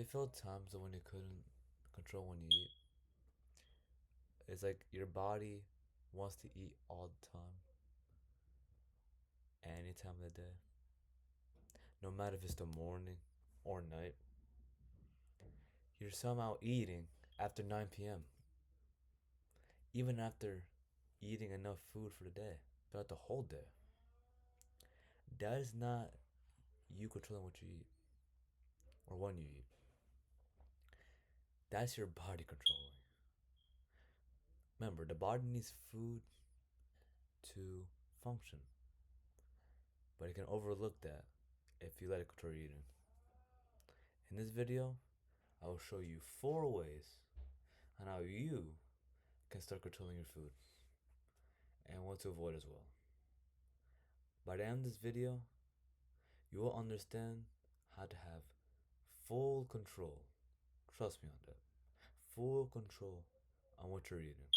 you felt times when you couldn't control when you eat? It's like your body wants to eat all the time, any time of the day. No matter if it's the morning or night, you're somehow eating after 9 p.m., even after eating enough food for the day, throughout the whole day. That is not you controlling what you eat or when you eat. That's your body controlling. Remember, the body needs food to function, but it can overlook that if you let it control your eating. In this video, I will show you 4 ways on how you can start controlling your food and what to avoid as well. By the end of this video, you will understand how to have full control. Trust me on that. Full control on what you're eating.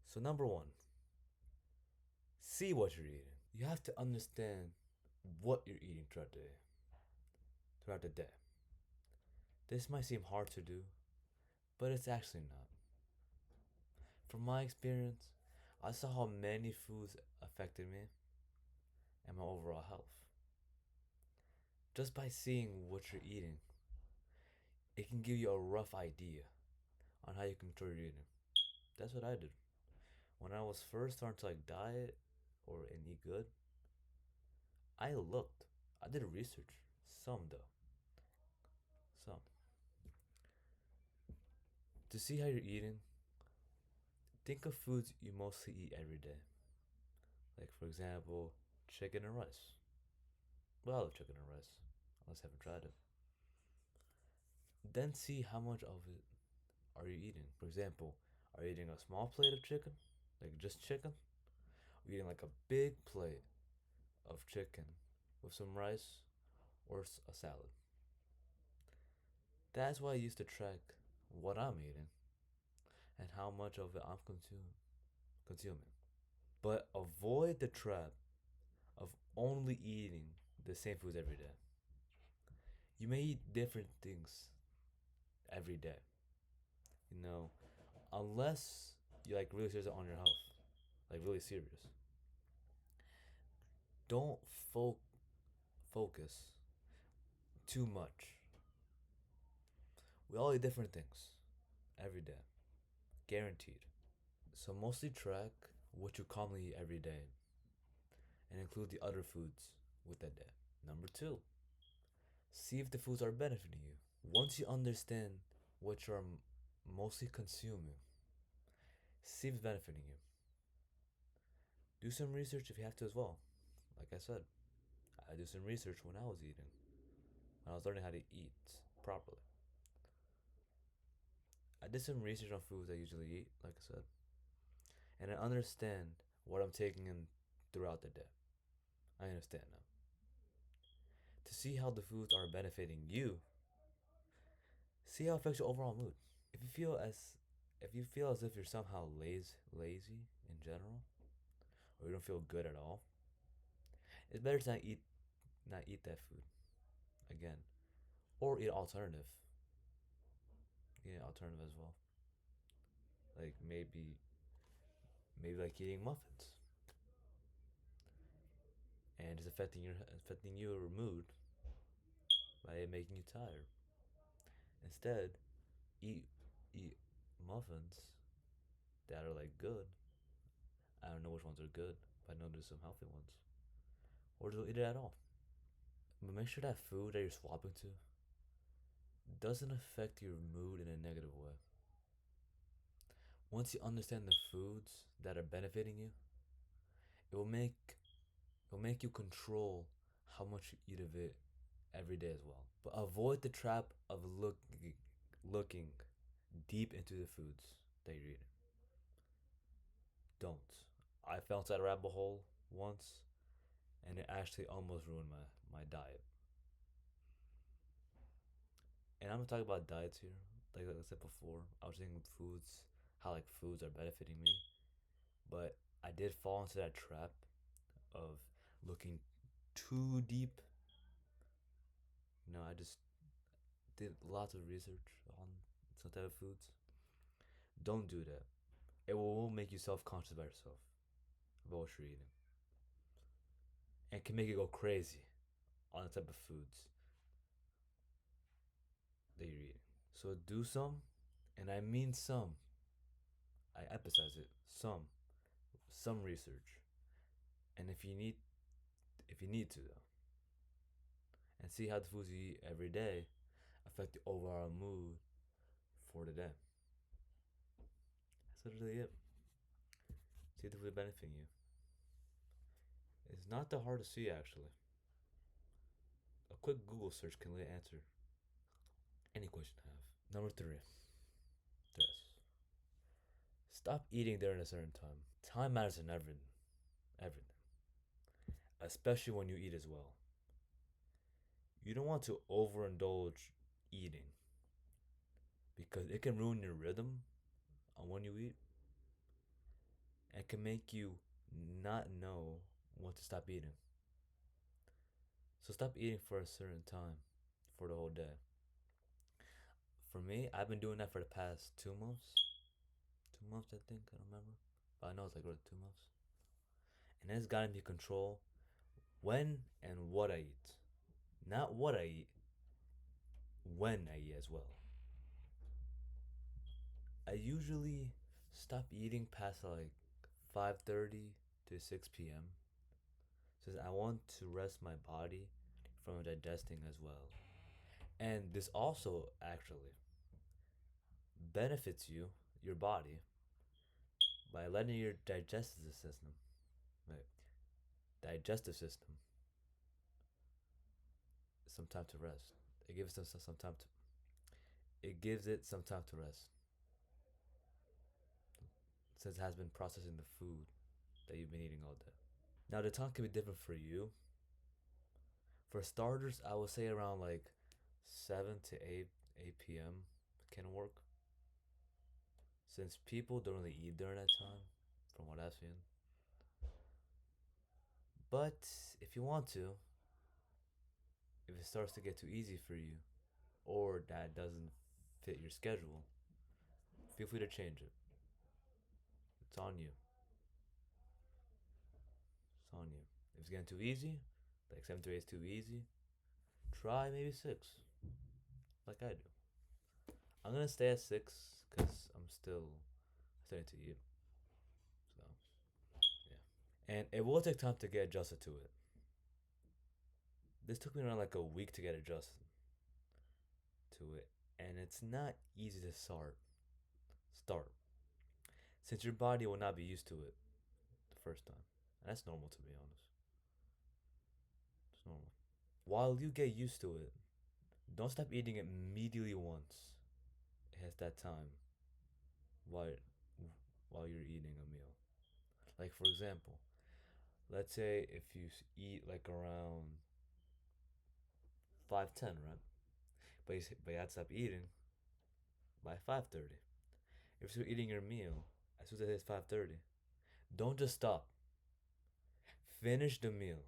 So, number 1, see what you're eating. You have to understand what you're eating throughout the day. Throughout the day. This might seem hard to do, but it's actually not. From my experience, I saw how many foods affected me and my overall health. Just by seeing what you're eating, it can give you a rough idea on how you control your eating. That's what I did. When I was first starting to diet and eat good, I looked. I did research. Some though. Some. To see how you're eating, think of foods you mostly eat every day. Like, for example, chicken and rice. Well, I love chicken and rice, unless you haven't tried it. Then see how much of it are you eating. For example, are you eating a small plate of chicken, like just chicken? Or are you eating like a big plate of chicken with some rice or a salad? That's why I used to track what I'm eating and how much of it I'm consuming. But avoid the trap of only eating the same foods every day. You may eat different things every day, you know, unless you're really serious on your health, like really serious. Don't focus too much. We all eat different things every day, guaranteed. So mostly track what you commonly eat every day and include the other foods with that day. Number 2, see if the foods are benefiting you. Once you understand what you're mostly consuming, see if it's benefiting you. Do some research if you have to as well. Like I said, I do some research when I was eating, when I was learning how to eat properly. I did some research on foods I usually eat, like I said, and I understand what I'm taking in throughout the day. I understand now. To see how the foods are benefiting you, see how it affects your overall mood. If you feel as if you're somehow lazy in general, or you don't feel good at all, it's better to not eat that food again, or eat alternative. Eat an alternative as well. Like maybe like eating muffins, and it's affecting your mood by making you tired. Instead, eat eat muffins that are good. I don't know which ones are good, but I know there's some healthy ones. Or don't eat it at all. But make sure that food that you're swapping to doesn't affect your mood in a negative way. Once you understand the foods that are benefiting you, it will make you control how much you eat of it every day as well. But avoid the trap of looking deep into the foods that you're eating. Don't. I fell into that rabbit hole once, and it actually almost ruined my diet. And I'm gonna talk about diets here. Like I said before, I was saying foods, how foods are benefiting me. But I did fall into that trap of looking too deep. I just did lots of research on some type of foods, don't do that. It will make you self conscious about yourself, about what you're eating, and can make you go crazy on the type of foods that you're eating. So do some, and I mean some. I emphasize it. Some research, and if you need to though, and see how the foods you eat every day affect the overall mood for the day. That's literally it. See the food benefiting you. It's not that hard to see actually. A quick Google search can really answer any question you have. Number three, stress. Stop eating during a certain time. Time matters in everything, especially when you eat as well. You don't want to overindulge eating because it can ruin your rhythm on when you eat and can make you not know when to stop eating. So stop eating for a certain time for the whole day. For me, I've been doing that for the past 2 months. 2 months, I think. I don't remember. But I know it's like really 2 months. And it's gotten me control when and what I eat. Not what I eat, when I eat as well. I usually stop eating past like 5:30 to 6 p.m. since I want to rest my body from digesting as well. And this also actually benefits your body, by letting your right, digestive system, some time to rest. It gives them some time to. It gives it some time to rest, since it has been processing the food that you've been eating all day. Now the time can be different for you. For starters, I would say around like 7 to 8 p.m. can work, since people don't really eat during that time, from what I've seen. But if you want to, if it starts to get too easy for you, or that doesn't fit your schedule, feel free to change it. It's on you. It's on you. If it's getting too easy, like 7 to 8 is too easy, try maybe 6, like I do. I'm gonna stay at 6 because I'm still starting to eat. So, yeah. And it will take time to get adjusted to it. This took me around like a week to get adjusted to it. And it's not easy to start. Since your body will not be used to it the first time. And that's normal, to be honest. It's normal. While you get used to it, don't stop eating immediately once it has that time while while you're eating a meal. Like for example, let's say if you eat like around 5:10, right? But you have to stop eating by 5:30. If you're eating your meal as soon as it hits 5:30, don't just stop. Finish the meal.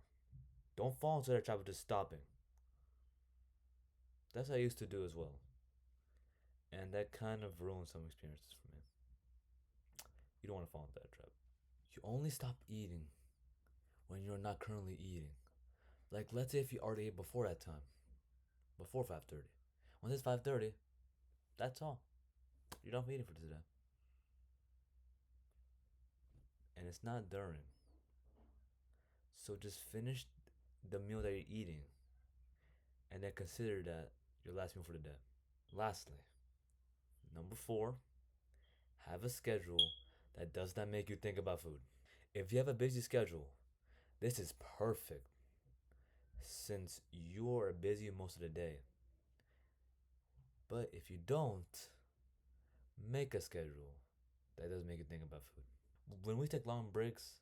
Don't fall into the trap of just stopping. That's what I used to do as well, and that kind of ruined some experiences for me. You don't want to fall into that trap. You only stop eating when you're not currently eating. Like let's say if you already ate before that time, before 5:30. Once it's 5:30, that's all. You're done eating for today. And it's not during. So just finish the meal that you're eating and then consider that your last meal for the day. Lastly, number 4, have a schedule that does not make you think about food. If you have a busy schedule, this is perfect since you're busy most of the day. But if you don't, make a schedule that doesn't make you think about food. When we take long breaks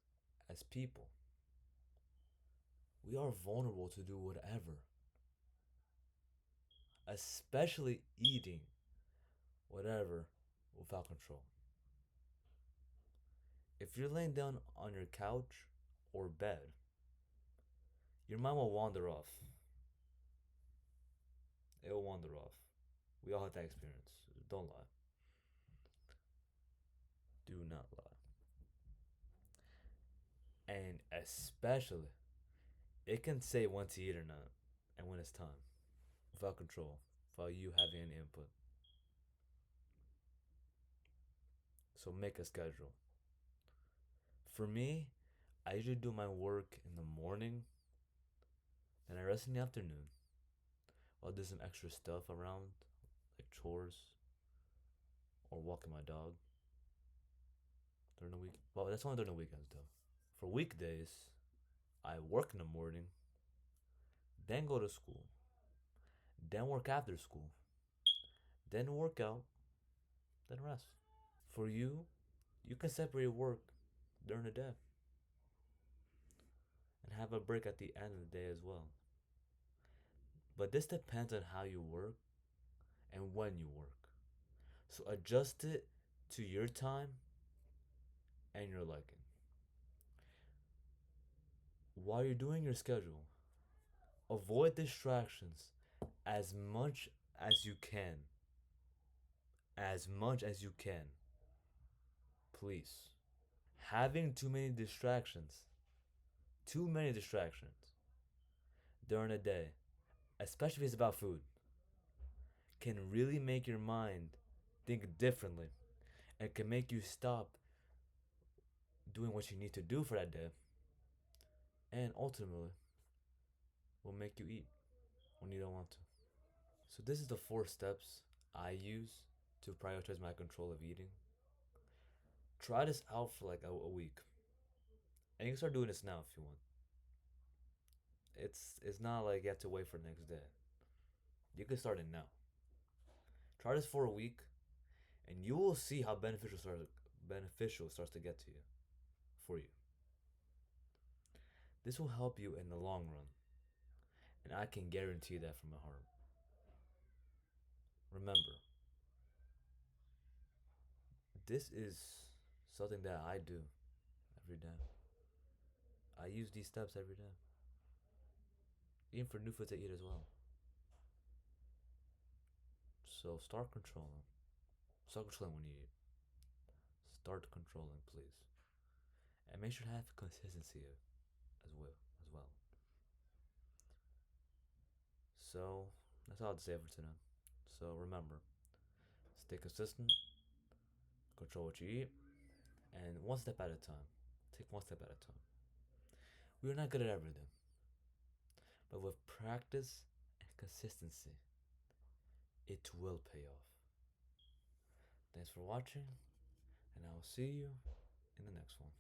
as people, we are vulnerable to do whatever, especially eating whatever without control. If you're laying down on your couch or bed, your mind will wander off. It will wander off. We all had that experience. Don't lie. Do not lie. And especially, it can say when to eat or not, and when it's time, without control, without you having any input. So make a schedule. For me, I usually do my work in the morning, then I rest in the afternoon. I'll do some extra stuff around, like chores or walking my dog during the week. Well, that's only during the weekends though. For weekdays, I work in the morning, then go to school, then work after school, then work out, then rest. For you, you can separate work during the day and have a break at the end of the day as well. But this depends on how you work and when you work. So adjust it to your time and your liking. While you're doing your schedule, avoid distractions as much as you can. As much as you can. Please. Having too many distractions during a day, especially if it's about food, can really make your mind think differently and can make you stop doing what you need to do for that day and ultimately will make you eat when you don't want to. So, this is the 4 steps I use to prioritize my control of eating. Try this out for like a week. And you can start doing this now if you want. It's not like you have to wait for the next day. You can start it now. Try this for a week and you will see how beneficial it starts to get to you for you. This will help you in the long run, and I can guarantee that from my heart. Remember, this is something that I do every day. I use these steps every day, even for new food to eat as well. So start controlling. Start controlling when you eat. Start controlling, please, and make sure to have consistency as well. As well. So that's all I have to say for today. So remember, stay consistent, control what you eat, and one step at a time. Take one step at a time. We are not good at everything, but with practice and consistency, it will pay off. Thanks for watching, and I will see you in the next one.